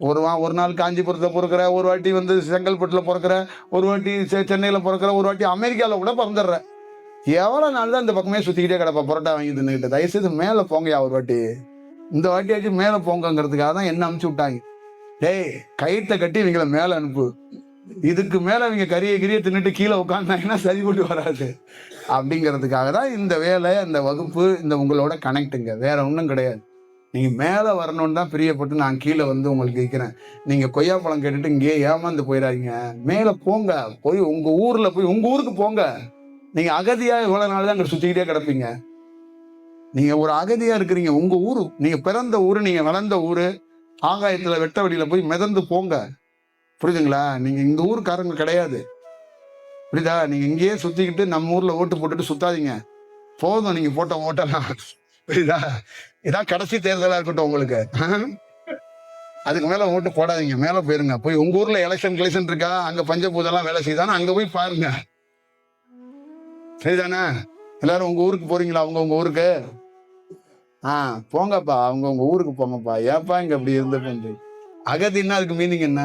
ஒரு நாள் காஞ்சிபுரத்தில் பிறக்கிற, ஒரு வாட்டி செங்கல்பட்டுல பிறக்கிற, ஒரு வாட்டி சென்னையில பிறக்கிற, ஒரு வாட்டி அமெரிக்காவில் கூட பிறந்துடுற. எவ்வளவு நாள் தான் இந்த பக்கமே சுத்திக்கிட்டே கிடப்ப புரோட்டா வாங்கி தின்னுக்கிட்டு? தயவுசெய்து மேல போங்கயா ஒரு வாட்டி. இந்த வாட்டியாச்சும் மேல போங்கிறதுக்காக தான் என்ன அனுப்பிச்சு விட்டாங்க. டேய், கயிற்ற கட்டி இவங்கள மேல அனுப்பு. இதுக்கு மேல இவங்க கறியை தின்னுட்டு கீழே உட்காந்தாங்கன்னா சரிபட்டு வராது. அப்படிங்கிறதுக்காக தான் இந்த வேலை, இந்த வகுப்பு, இந்த உங்களோட கனெக்டுங்க. வேற ஒன்றும் கிடையாது. நீங்க மேல வரணும்னு தான் பிரியப்பட்டு நான் கீழே உங்களுக்கு இருக்கிறேன். நீங்க கொய்யாப்பழம் கேட்டுட்டு இங்கேயே ஏமாந்து போயிடாதீங்க. மேல போங்க. போய் உங்க ஊருக்கு போங்க. நீங்க அகதியா இவ்வளவு நாள் தான் அங்க சுத்திக்கிட்டே கிடப்பீங்க. நீங்க ஒரு அகதியா இருக்கிறீங்க. உங்க ஊரு, நீங்க பிறந்த ஊரு, நீங்க வளர்ந்த ஊரு, ஆகாயத்துல வெட்ட வழியில போய் மிதந்து போங்க. புரியுதுங்களா? நீங்க இந்த ஊருக்காரங்க கிடையாது. புரியுதா? நீங்க இங்கேயே சுத்திக்கிட்டு நம்ம ஊர்ல ஓட்டு போட்டுட்டு சுத்தாதீங்க. போதும் நீங்க போட்ட ஓட்டெல்லாம். புரியுதா? இதான் கடைசி தேர்தலா இருக்கட்டும் உங்களுக்கு. அதுக்கு மேல ஓட்டு போடாதீங்க. மேல போயிருங்க. போய் உங்க ஊர்ல எலெக்ஷன் இருக்கா, அங்க பஞ்சபூதெல்லாம் வேலை செய்தானா அங்க போய் பாருங்க. சரிதானே? எல்லாரும் உங்க ஊருக்கு போறீங்களா? உங்க ஊருக்கு போங்கப்பா. உங்க ஊருக்கு போங்கப்பா. ஏப்பா இங்க அப்படி இருந்துட்டு? அகதின்னா அதுக்கு மீனிங் என்ன?